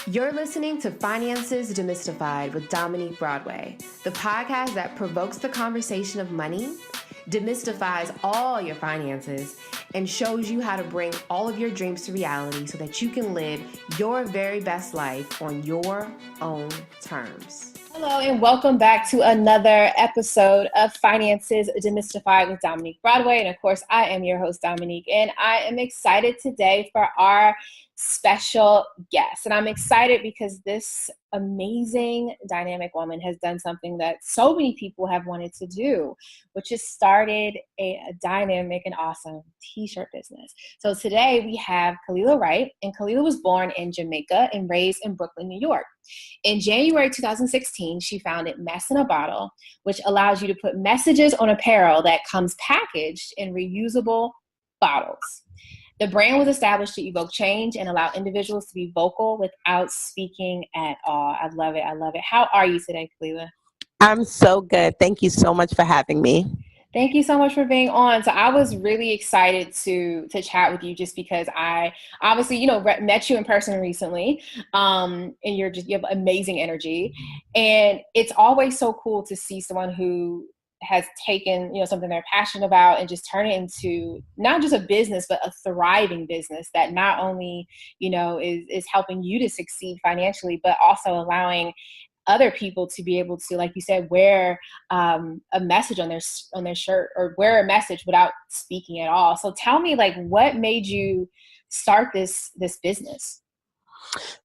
You're listening to Finances Demystified with Dominique Broadway, the podcast that provokes the conversation of money, demystifies all your finances, and shows you how to bring all of your dreams to reality so that you can live your very best life on your own terms. Hello, and welcome back to another episode of Finances Demystified with Dominique Broadway. And of course, I am your host, Dominique, and I am excited today for our special guest. And I'm excited because this amazing dynamic woman has done something that so many people have wanted to do, which is started a dynamic and awesome t-shirt business. So today we have Kalilah Wright, and Kalilah was born in Jamaica and raised in Brooklyn, New York. In January 2016, she founded Mess in a Bottle, which allows you to put messages on apparel that comes packaged in reusable bottles. The brand was established to evoke change and allow individuals to be vocal without speaking at all. I love it. I love it. How are you today, Kalilah? I'm so good. Thank you so much for having me. Thank you so much for being on. So I was really excited to chat with you just because I obviously, met you in person recently. And you have amazing energy. And it's always so cool to see someone who has taken, something they're passionate about and just turn it into not just a business, but a thriving business that not only, is helping you to succeed financially, but also allowing other people to be able to, like you said, wear a message on their shirt or wear a message without speaking at all. So tell me, what made you start this business?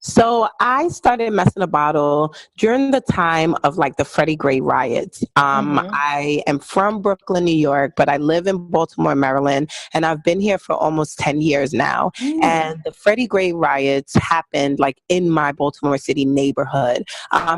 So I started Mess in a Bottle during the time of the Freddie Gray riots. I am from Brooklyn, New York, but I live in Baltimore, Maryland, and I've been here for almost 10 years now. And the Freddie Gray riots happened in my Baltimore City neighborhood.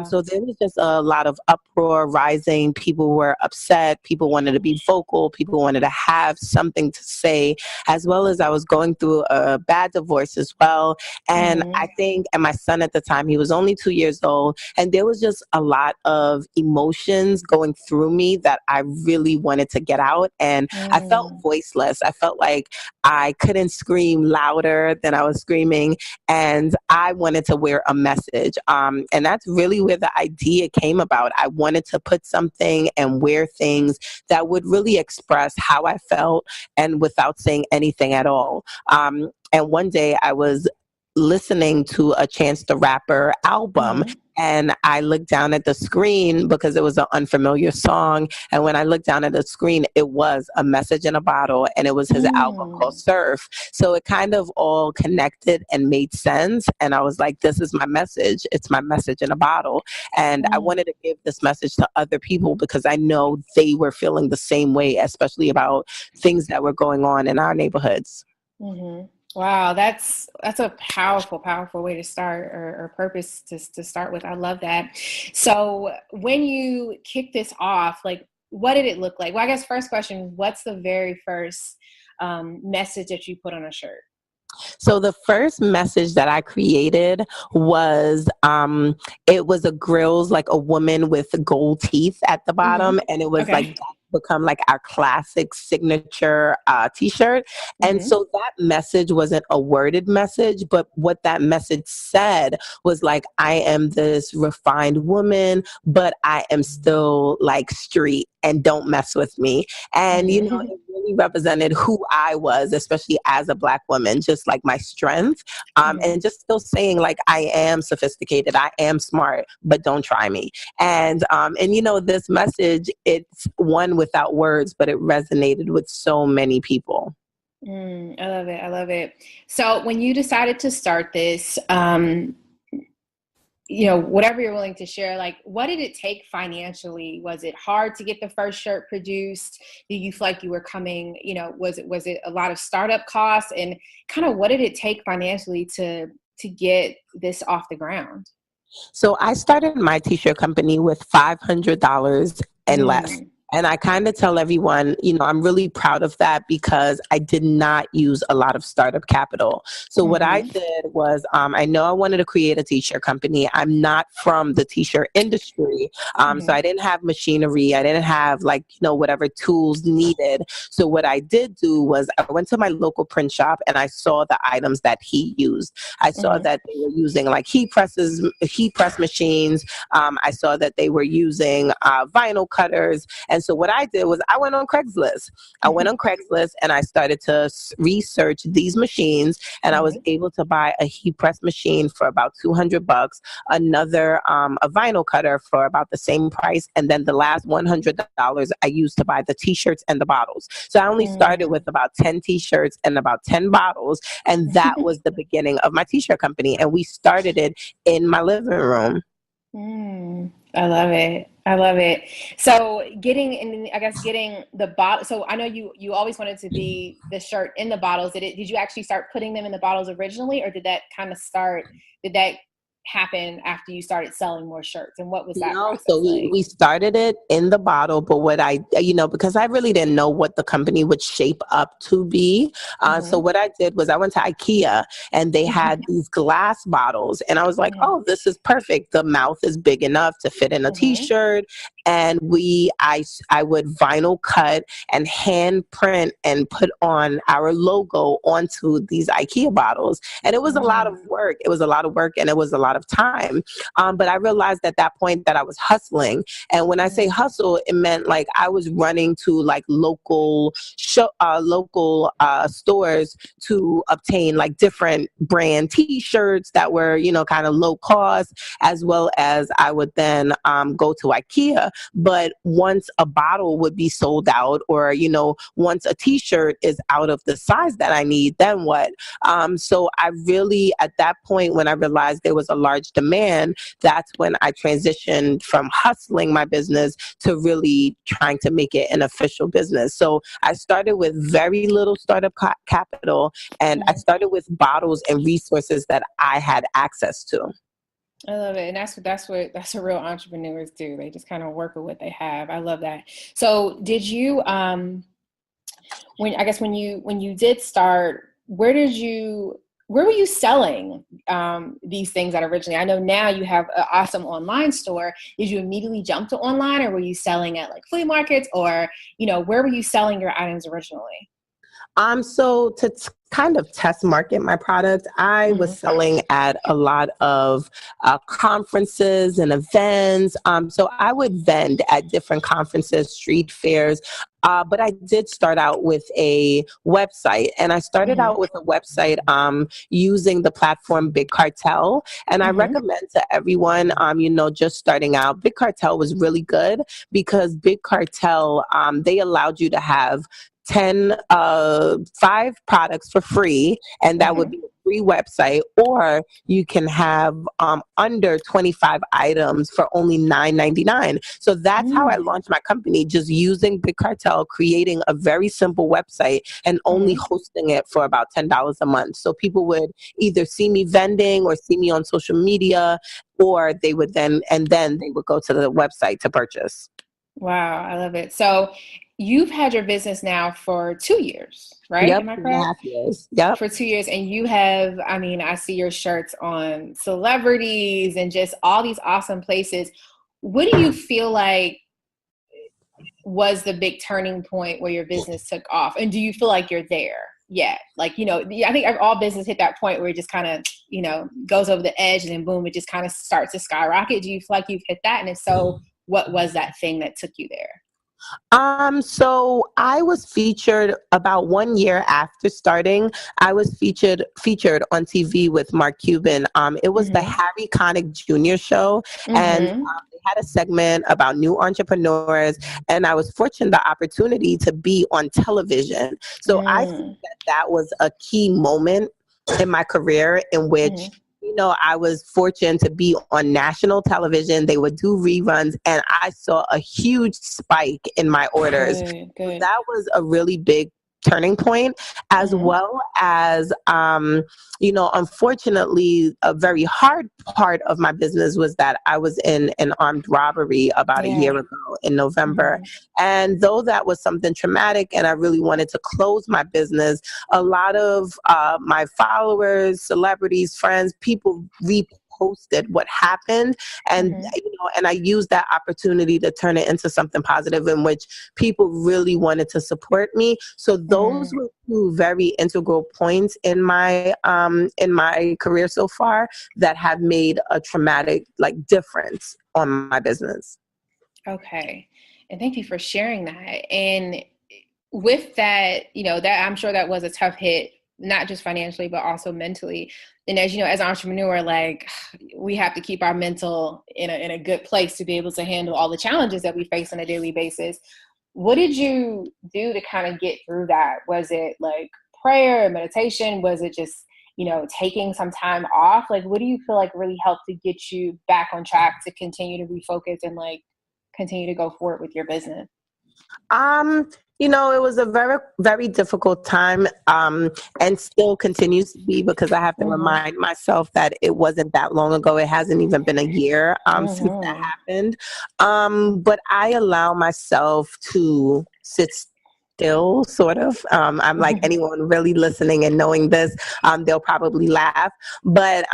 So there was just a lot of uproar rising. People were upset. People wanted to be vocal. People wanted to have something to say, as well as I was going through a bad divorce as well. And and my son at the time, he was only 2 years old. And there was just a lot of emotions going through me that I really wanted to get out. And I felt voiceless. I felt like I couldn't scream louder than I was screaming. And I wanted to wear a message. And that's really where the idea came about. I wanted to put something and wear things that would really express how I felt and without saying anything at all. And one day I was listening to a Chance the Rapper album, and I looked down at the screen because it was an unfamiliar song. And when I looked down at the screen, it was A Message in a Bottle, and it was his album called Surf. So it kind of all connected and made sense. And I was like, this is my message. It's my message in a bottle. And I wanted to give this message to other people because I know they were feeling the same way, especially about things that were going on in our neighborhoods. Wow, that's a powerful way to start or purpose to start with. I love that. So when you kick this off, what did it look like? Well, I guess first question, what's the very first message that you put on a shirt? So the first message that I created was, it was a grills, a woman with gold teeth at the bottom. And it was become our classic signature t-shirt. And so that message wasn't a worded message, but what that message said was I am this refined woman, but I am still street and don't mess with me. And, it really represented who I was, especially as a Black woman, just my strength, and just still saying I am sophisticated, I am smart, but don't try me. And this message, it's one without words, but it resonated with so many people. I love it. I love it. So when you decided to start this, whatever you're willing to share, what did it take financially? Was it hard to get the first shirt produced? Did you feel like you were coming, was it a lot of startup costs, and kind of what did it take financially to get this off the ground? So I started my t-shirt company with $500 and less. And I kind of tell everyone, I'm really proud of that because I did not use a lot of startup capital. So what I did was, I know I wanted to create a t-shirt company. I'm not from the t-shirt industry. So I didn't have machinery. I didn't have whatever tools needed. So what I did do was I went to my local print shop and I saw the items that he used. I saw that they were using like heat press machines. I saw that they were using vinyl cutters. And so what I did was I went on Craigslist. And I started to research these machines, and I was able to buy a heat press machine for about $200, another a vinyl cutter for about the same price, and then the last $100 I used to buy the t-shirts and the bottles. So I only started with about 10 t-shirts and about 10 bottles, and that was the beginning of my t-shirt company. And we started it in my living room. I love it. I love it. So getting the bottle. So I know you always wanted to be the shirt in the bottles. Did you actually start putting them in the bottles originally, or did that happen after you started selling more shirts? And what was that process so like? we started it in the bottle, but what I, because I really didn't know what the company would shape up to be. So what I did was I went to IKEA and they had these glass bottles, and I was like, oh, this is perfect. The mouth is big enough to fit in a t-shirt. And I would vinyl cut and hand print and put on our logo onto these IKEA bottles. And it was a lot of work. It was a lot of work and it was a lot of time. But I realized at that point that I was hustling. And when I say hustle, it meant like I was running to like local stores to obtain like different brand t-shirts that were, kind of low cost, as well as I would then go to IKEA. But once a bottle would be sold out, or, once a t-shirt is out of the size that I need, then what? So I really, at that point, when I realized there was a large demand, that's when I transitioned from hustling my business to really trying to make it an official business. So I started with very little startup capital, and I started with bottles and resources that I had access to. I love it. And that's what real entrepreneurs do. They just kind of work with what they have. I love that. So did you, when you did start, where were you selling these things at originally? I know now you have an awesome online store. Did you immediately jump to online, or were you selling at like flea markets, or, where were you selling your items originally? So to kind of test market my product, I was selling at a lot of conferences and events. So I would vend at different conferences, street fairs. But I did start out with a website, and I started out with a website using the platform Big Cartel. And I recommend to everyone, just starting out, Big Cartel was really good because Big Cartel, they allowed you to have 5 products for free, and that would be a free website, or you can have under 25 items for only $9.99. So that's how I launched my company, just using Big Cartel, creating a very simple website and only hosting it for about $10 a month. So people would either see me vending or see me on social media, or they would then they would go to the website to purchase. Wow, I love it. So you've had your business now for 2 years, right? Yep, Am I correct? 2.5 years. Yep. For 2 years. And you have, I see your shirts on celebrities and just all these awesome places. What do you feel like was the big turning point where your business took off? And do you feel like you're there yet? Like, I think all business hit that point where it just kind of, goes over the edge, and then boom, it just kind of starts to skyrocket. Do you feel like you've hit that? And if so, what was that thing that took you there? So I was featured about 1 year after starting. I was featured on TV with Mark Cuban. It was the Harry Connick Jr. show, and they had a segment about new entrepreneurs, and I was fortunate the opportunity to be on television. So I think that was a key moment in my career in which I was fortunate to be on national television. They would do reruns, and I saw a huge spike in my orders. Good. That was a really big turning point, as well as, unfortunately, a very hard part of my business was that I was in an armed robbery about a year ago in November. And though that was something traumatic and I really wanted to close my business, a lot of my followers, celebrities, friends, people reposted what happened, and and I used that opportunity to turn it into something positive in which people really wanted to support me. So those were two very integral points in my career so far that have made a traumatic difference on my business. Okay. And thank you for sharing that. And with that, that I'm sure that was a tough hit, not just financially, but also mentally. And as you know, as an entrepreneur, we have to keep our mental in a good place to be able to handle all the challenges that we face on a daily basis. What did you do to kind of get through that? Was it prayer or meditation? Was it just, taking some time off? What do you feel really helped to get you back on track to continue to refocus and continue to go forward with your business? It was a very, very difficult time, and still continues to be, because I have to remind myself that it wasn't that long ago. It hasn't even been a year since that happened. But I allow myself to sit still, sort of. I'm like, anyone really listening and knowing this, they'll probably laugh. But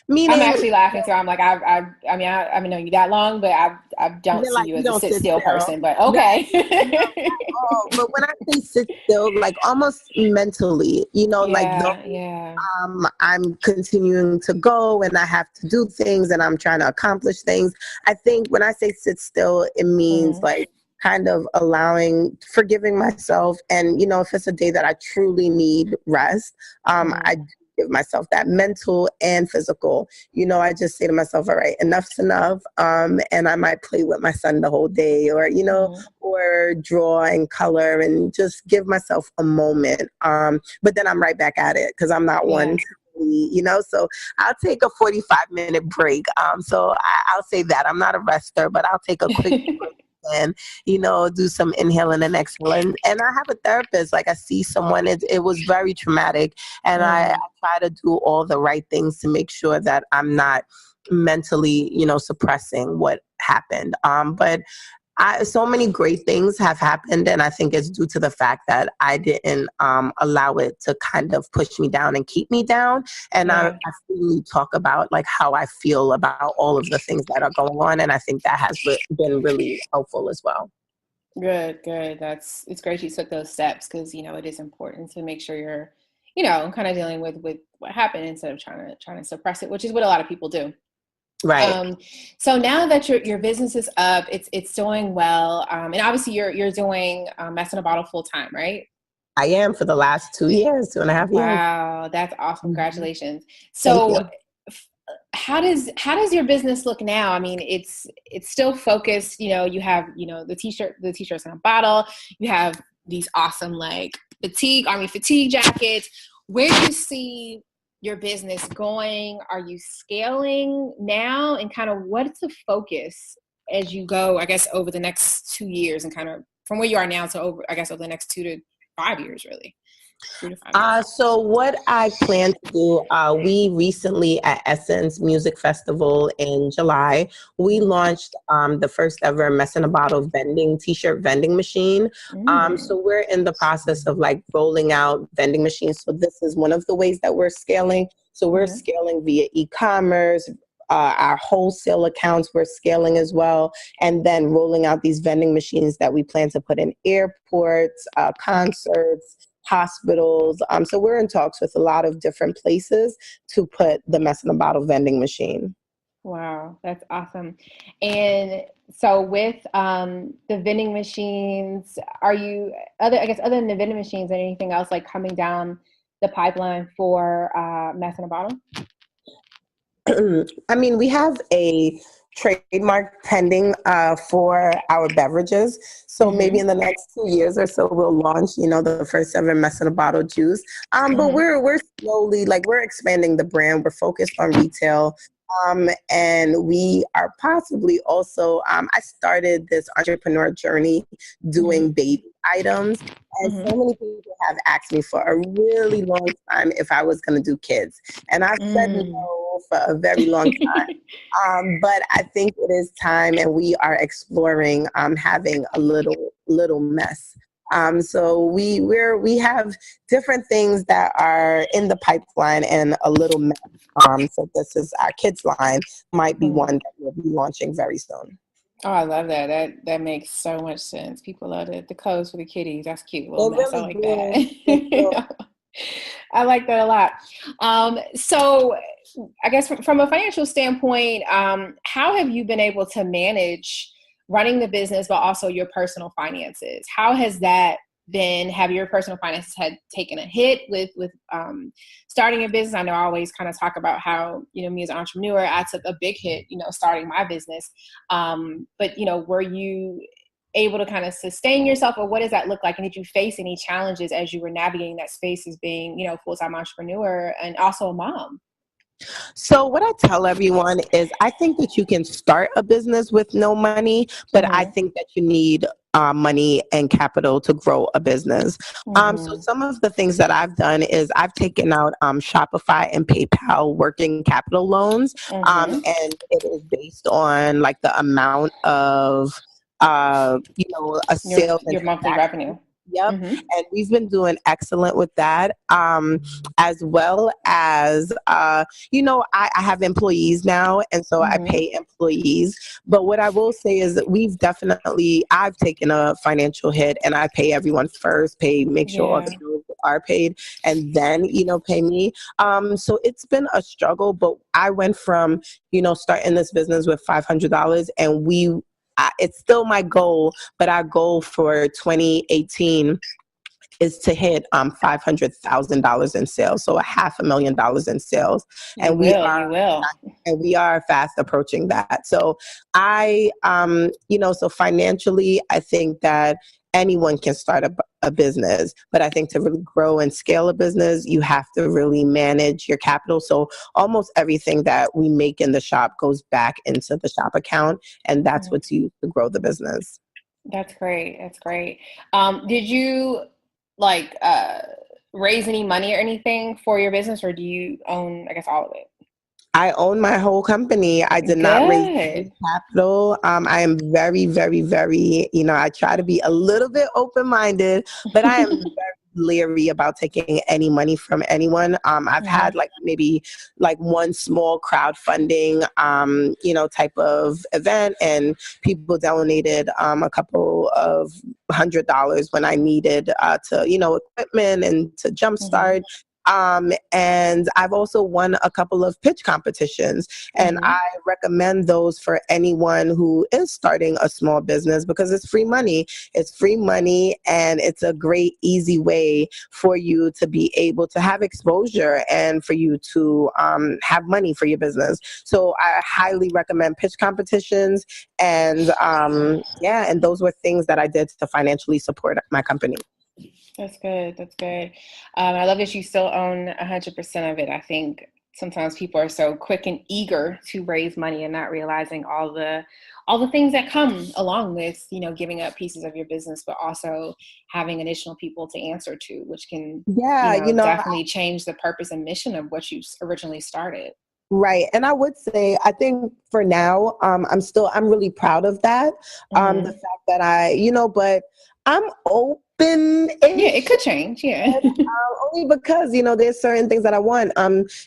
meaning, I'm actually laughing too. I'm like, I haven't known you that long, but I don't see you as a sit still person. But okay. But when I say sit still, almost mentally, I'm continuing to go and I have to do things and I'm trying to accomplish things. I think when I say sit still, it means kind of forgiving myself. And, if it's a day that I truly need rest, I give myself that mental and physical. I just say to myself, all right, enough's enough. And I might play with my son the whole day, or, or draw and color and just give myself a moment. But then I'm right back at it, because I'm not one so I'll take a 45-minute break. So I'll say that I'm not a rester, but I'll take a quick break and, do some inhaling and exhaling. And I have a therapist, I see someone, it was very traumatic. And I try to do all the right things to make sure that I'm not mentally, suppressing what happened. But so many great things have happened, and I think it's due to the fact that I didn't allow it to kind of push me down and keep me down. And I freely talk about how I feel about all of the things that are going on, and I think that has been really helpful as well. Good. It's great you took those steps, because it is important to make sure you're kind of dealing with what happened instead of trying to suppress it, which is what a lot of people do. Right. So now that your business is up, it's doing well, and obviously you're doing Mess in a Bottle full time, right? I am, for the last 2.5 years. Wow, that's awesome! Congratulations. So, how does your business look now? I mean, it's still focused. You have the t-shirts in a bottle. You have these awesome fatigue jackets. Where do you see your business going? Are you scaling now, and kind of what's the focus as you go, I guess, over the next 2 years, and kind of from where you are now to over the next 2 to 5 years, really? 3 to 5 years. So what I plan to do, we recently at Essence Music Festival in July, we launched the first ever Mess in a Bottle t-shirt vending machine. So we're in the process of rolling out vending machines. So this is one of the ways that we're scaling. So we're scaling via e-commerce. Our wholesale accounts we're scaling as well, and then rolling out these vending machines that we plan to put in airports, concerts, hospitals. So we're in talks with a lot of different places to put the Mess in a Bottle vending machine. Wow, that's awesome. And so with the vending machines, other than the vending machines, anything else coming down the pipeline for Mess in a Bottle? I mean, we have a trademark pending for our beverages. So maybe in the next 2 years or so, we'll launch, the first ever Mess in a Bottle juice. But we're slowly, we're expanding the brand. We're focused on retail. And we are possibly also, I started this entrepreneur journey doing baby items. And so many people have asked me for a really long time if I was going to do kids. And I've said no for a very long time. But I think it is time, and we are exploring having a little mess. So we have different things that are in the pipeline and a little mess. So this is our kids line, might be one that we'll be launching very soon. Oh, I love that. That makes so much sense. People love the clothes for the kitties. That's cute. Little mess. I like that. I like that a lot. So I guess from a financial standpoint, how have you been able to manage running the business, but also your personal finances? How has that been? Have your personal finances had taken a hit with starting a business? I know I always kind of talk about how, me as an entrepreneur, I took a big hit, starting my business. But, were you able to kind of sustain yourself, or what does that look like? And did you face any challenges as you were navigating that space as being, full-time entrepreneur and also a mom? So what I tell everyone is I think that you can start a business with no money, but I think that you need money and capital to grow a business. So some of the things that I've done is I've taken out Shopify and PayPal working capital loans. And it is based on like the amount of, a sales your monthly revenue. Yep. And we've been doing excellent with that. As well as, I have employees now. And so I pay employees. But what I will say is that I've taken a financial hit, and I pay everyone first, make sure all the bills are paid, and then, pay me. So it's been a struggle, but I went from, starting this business with $500, and it's still my goal, but our goal for 2018 is to hit $500,000 in sales, so $500,000 in sales, and we are fast approaching that. So so financially, I think that anyone can start a business, but I think to really grow and scale a business, you have to really manage your capital. So almost everything that we make in the shop goes back into the shop account, and that's what's used to grow the business. That's great. That's great. Did you raise any money or anything for your business, or do you own, I guess, all of it? I own my whole company. I did not raise capital. I am very, very, very, I try to be a little bit open-minded, but I am very leery about taking any money from anyone. I've had maybe one small crowdfunding, type of event, and people donated a couple of $100 when I needed to, equipment and to jumpstart. And I've also won a couple of pitch competitions, and I recommend those for anyone who is starting a small business, because it's free money. It's free money, and it's a great, easy way for you to be able to have exposure and for you to have money for your business. So I highly recommend pitch competitions, and and those were things that I did to financially support my company. That's good. That's good. I love that you still own 100% of it. I think sometimes people are so quick and eager to raise money and not realizing all the things that come along with, giving up pieces of your business, but also having additional people to answer to, which can definitely change the purpose and mission of what you originally started. Right. And I would say, I think for now, I'm really proud of that. The fact that but I'm open. Yeah, it could change. Yeah. Only because, there's certain things that I want,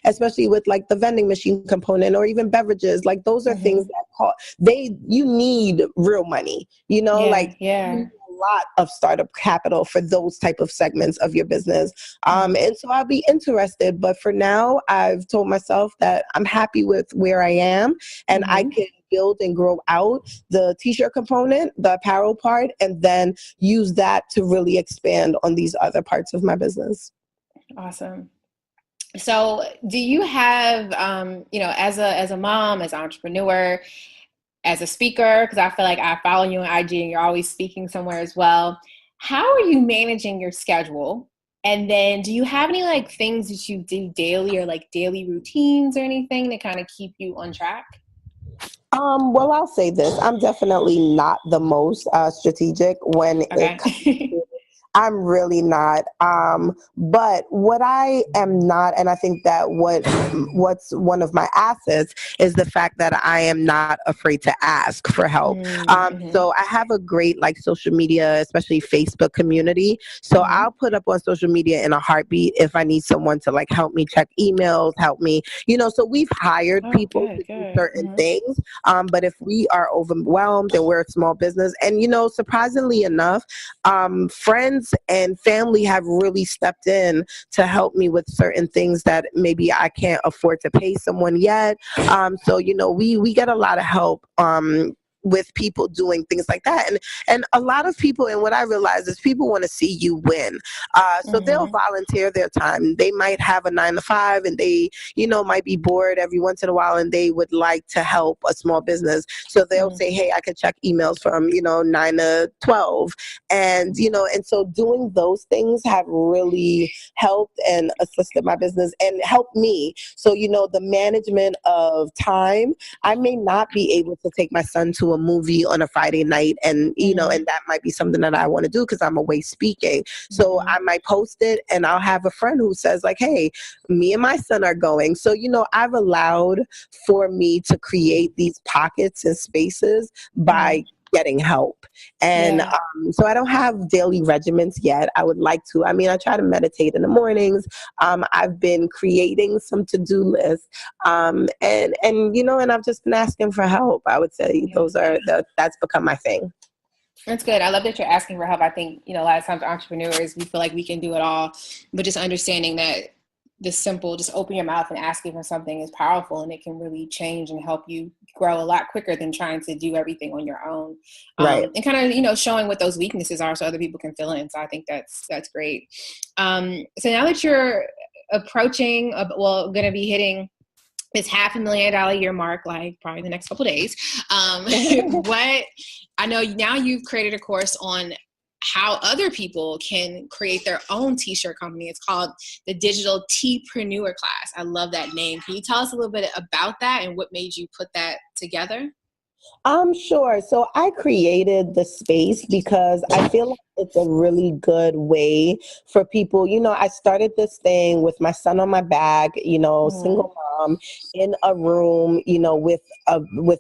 especially with like the vending machine component or even beverages. Like those are things that you need real money, you need a lot of startup capital for those type of segments of your business. And so I'll be interested. But for now, I've told myself that I'm happy with where I am, and I can build and grow out the t-shirt component, the apparel part, and then use that to really expand on these other parts of my business. Awesome. So do you have, as a mom, as an entrepreneur, as a speaker, because I feel like I follow you on IG and you're always speaking somewhere as well, how are you managing your schedule? And then do you have any things that you do daily, or daily routines or anything that kind of keep you on track? Well, I'll say this. I'm definitely not the most strategic when it comes to I'm really not. But what I am not, and I think that what's one of my assets is the fact that I am not afraid to ask for help. So I have a great like social media, especially Facebook community. So I'll put up on social media in a heartbeat if I need someone to like help me check emails, help me, so we've hired people to do certain things. But if we are overwhelmed and we're a small business, and surprisingly enough, friends and family have really stepped in to help me with certain things that maybe I can't afford to pay someone yet. So we get a lot of help with people doing things like that, and a lot of people, and what I realize is people want to see you win, so they'll volunteer their time. They might have a 9 to 5 and they might be bored every once in a while and they would like to help a small business, so they'll say, hey, I could check emails from 9 to 12, and and so doing those things have really helped and assisted my business and helped me. So the management of time, I may not be able to take my son to a movie on a Friday night, and and that might be something that I want to do because I'm away speaking. So I might post it and I'll have a friend who says like, hey, me and my son are going. So I've allowed for me to create these pockets and spaces by getting help. And so I don't have daily regimens yet. I would like to. I mean, I try to meditate in the mornings. I've been creating some to-do lists, and I've just been asking for help. I would say that's become my thing. That's good. I love that you're asking for help. I think, a lot of times entrepreneurs, we feel like we can do it all, but just understanding that just open your mouth and asking for something is powerful, and it can really change and help you grow a lot quicker than trying to do everything on your own. Right. And kind of, showing what those weaknesses are so other people can fill in. So I think that's great. So now that you're approaching, going to be hitting this $500,000 a year mark, like probably the next couple of days. I know now you've created a course on how other people can create their own t-shirt company. It's called the Digital Teapreneur Class. I love that name. Can you tell us a little bit about that and what made you put that together? Sure. So I created the space because I feel like it's a really good way for people. I started this thing with my son on my back, single mom in a room, with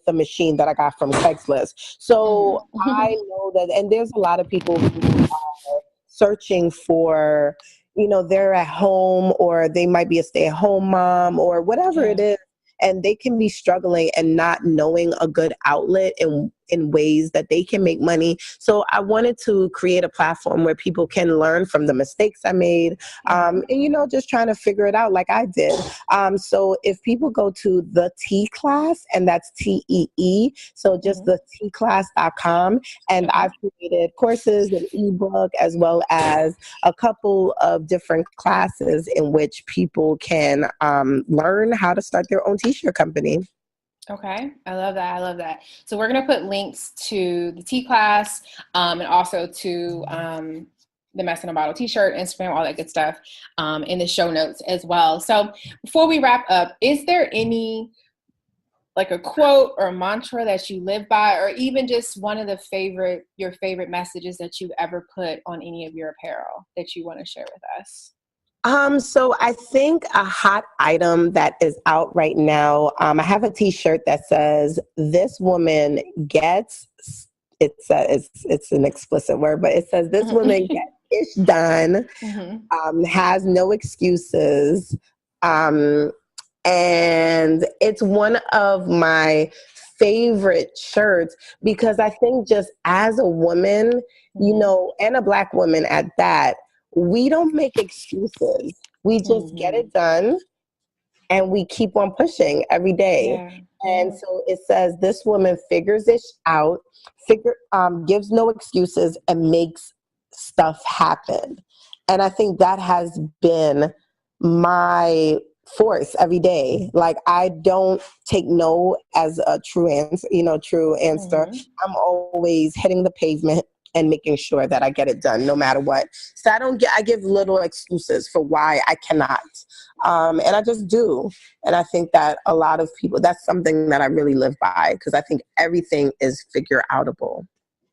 a machine that I got from Craigslist. So I know that, and there's a lot of people who are searching for, they're at home, or they might be a stay-at-home mom or whatever it is. And they can be struggling and not knowing a good outlet in ways that they can make money. So I wanted to create a platform where people can learn from the mistakes I made, and just trying to figure it out like I did. So if people go to the T class, and that's TEE, so just the tclass.com, and I've created courses, an ebook, as well as a couple of different classes in which people can learn how to start their own t-shirt company. Okay. I love that. So we're going to put links to the T class, and also to the Mess in a Bottle t-shirt, Instagram, all that good stuff, in the show notes as well. So before we wrap up, is there any like a quote or a mantra that you live by, or even just one of your favorite messages that you've ever put on any of your apparel that you want to share with us? So I think a hot item that is out right now, I have a t-shirt that says, this woman gets, it's an explicit word, but it says, this woman gets ish done, has no excuses. And it's one of my favorite shirts because I think just as a woman, and a Black woman at that, we don't make excuses. We just get it done and we keep on pushing every day. And so it says, this woman figures it out, gives no excuses, and makes stuff happen. And I think that has been my force every day. Like, I don't take no as a true answer, I'm always hitting the pavement and making sure that I get it done no matter what. So I give little excuses for why I cannot. And I just do. And I think that a lot of people, that's something that I really live by, because I think everything is figure outable.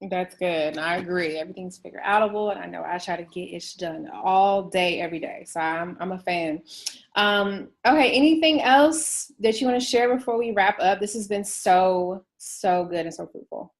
That's good. I agree. Everything's figure outable, and I know I try to get it done all day, every day. So I'm a fan. Okay. Anything else that you want to share before we wrap up? This has been so good and so fruitful.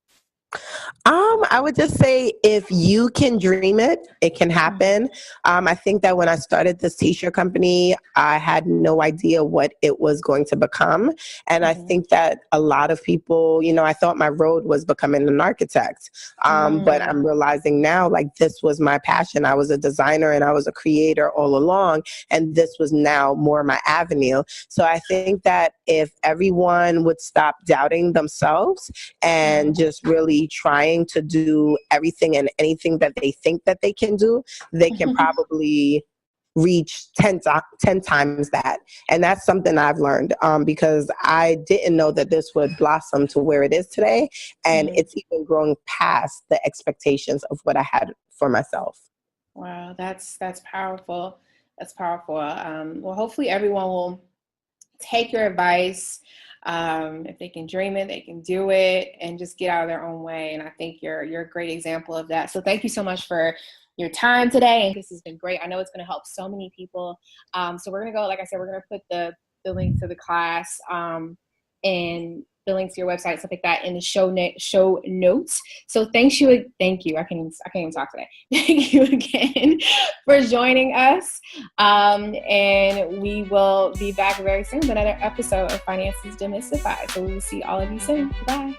I would just say if you can dream it, it can happen. I think that when I started this t-shirt company, I had no idea what it was going to become. And I think that a lot of people, I thought my road was becoming an architect. But I'm realizing now, like, this was my passion. I was a designer and I was a creator all along. And this was now more my avenue. So I think that if everyone would stop doubting themselves and just really trying to do everything and anything that they think that they can do, they can probably reach 10 times that. And that's something I've learned because I didn't know that this would blossom to where it is today. And it's even growing past the expectations of what I had for myself. Wow, that's powerful. That's powerful. Well, hopefully everyone will take your advice. If they can dream it, they can do it, and just get out of their own way. And I think you're a great example of that. So thank you so much for your time today. And this has been great. I know it's going to help so many people. So we're going to go, like I said, we're going to put the link to the class and the link to your website, stuff like that, in the show notes. So thank you. I can't even talk today. Thank you again for joining us. And we will be back very soon with another episode of Finances Demystified. So we will see all of you soon. Bye.